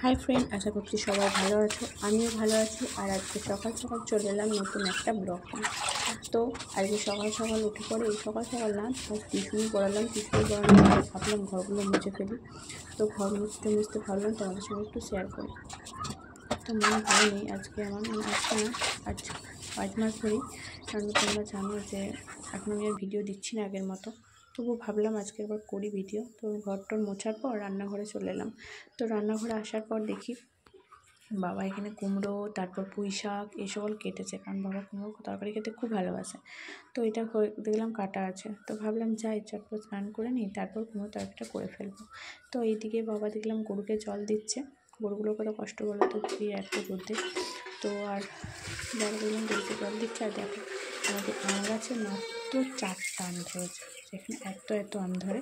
Hi friend, আশা করছি সবাই ভালো আছো। আমিও ভালো আছি। আর আজকে সকাল সকাল চলে এলাম নতুন একটা ব্লগ নিয়ে। তো আজকে সকাল সকাল উঠে পড়ে সকাল না টিউশনি পড়ালাম। টিউশনি পড়ানোর পরে ভাবলাম ঘরগুলো মুছে ফেলি। তো ঘর মুছতে ভাবলাম তোমাদের সঙ্গে একটু শেয়ার করি। তো মন ভালো নেই আজকে আমার, আজকে না, আজ 5 মাস ধরেই। কারণ তোমরা জানো যে এখন আমি আর ভিডিও দিচ্ছি না আগের মতো। তবু ভাবলাম আজকে একবার করি ভিডিও। তো ঘরটর মোছার পর রান্নাঘরে চলে এলাম। তো রান্নাঘরে আসার পর দেখি বাবা এখানে কুমড়ো, তারপর পুঁই শাক এসব কেটেছে, কারণ বাবা কুমড়ো তরকারি খেতে খুব ভালোবাসে। তো এটা দেখলাম কাটা আছে। তো ভাবলাম যাই চটপট স্নান করে নিই, তারপর কুমড়ো তরকারিটা করে ফেলবো। তো এইদিকে বাবা দেখলাম গরুকে জল দিচ্ছে। গরুগুলো কত কষ্ট করে তো এত রোদে। তো আর বাবা দেখলাম গরুকে জল দিচ্ছে। আর দেখো আমাদের আম গাছে মাত্র 4টা আম ধরেছে। যেখানে এত আম ধরে,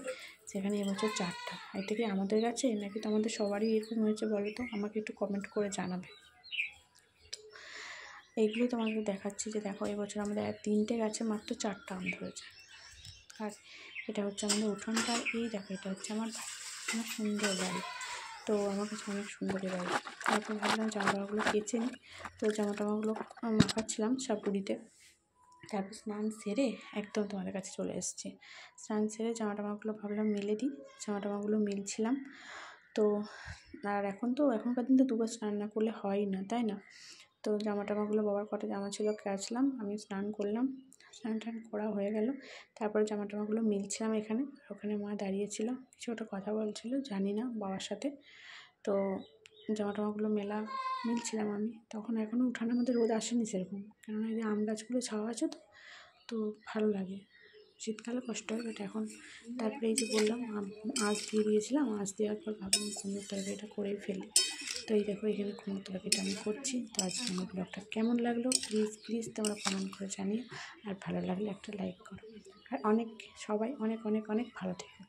সেখানে এবছর 4টা। এটা কি আমাদের গাছে নাকি তোমাদের সবারই এরকম হয়েছে বলো তো, আমাকে একটু কমেন্ট করে জানাবে। এইগুলো তোমাদের দেখাচ্ছি যে দেখো এবছর আমাদের 3টে গাছে মাত্র 4টা আম ধরেছে। আর এটা হচ্ছে আমাদের উঠোনটা। এই দেখো এটা হচ্ছে আমার সুন্দর বাড়ি। তো আমার কাছে অনেক সুন্দর এই বাড়ি। তারপর ভাবলাম জামাটাগুলো কেচে নিই। তো জামাটাগুলো মাখাচ্ছিলাম সাপুরিতে। তারপর স্নান সেরে একদম তোমাদের কাছে চলে এসেছি। স্নান সেরে জামাগুলো ভাবলাম মেলে দিই। জামাগুলো মেলছিলাম। তো আর এখনকার দিন তো 2বার স্নান না করলে হয় না, তাই না? তো জামাগুলো বাবার কটা জামা ছিল কাচলাম, আমি স্নান করলাম। স্নান টান করা হয়ে গেল। তারপরে জামাগুলো মিলছিলাম এখানে। আর ওখানে মা দাঁড়িয়েছিল, কিছু একটা কথা বলছিল, জানি না, বাবার সাথে। তো জামাগুলো মিলছিলাম আমি তখন। এখনও উঠানের মধ্যে রোদ আসেনি সেরকম, কেননা এই যে আম গাছগুলো ছাওয়া আছে তো ভালো লাগে। শীতকালে কষ্ট হয়, বাট এখন। তারপরে এই যে বললাম আঁচ দিয়ে দিয়েছিলাম। আঁচ দেওয়ার পর ভাবলাম কুমড়োর তরকারিটা করেই ফেলি। তো এই দেখো এখানে কুমড়োর তরকারিটা আমি করছি। তো আজকে আমার ব্লগটা কেমন লাগলো প্লিজ তোমরা কমেন্ট করে জানিও। আর ভালো লাগলে একটা লাইক করো। আর সবাই অনেক ভালো থেকো।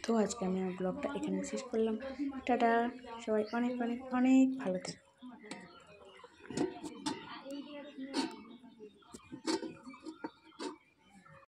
তো আজকে আমি আমার ব্লগটা এখানে শেষ করলাম। টাটা, সবাই অনেক ভালো থেকো।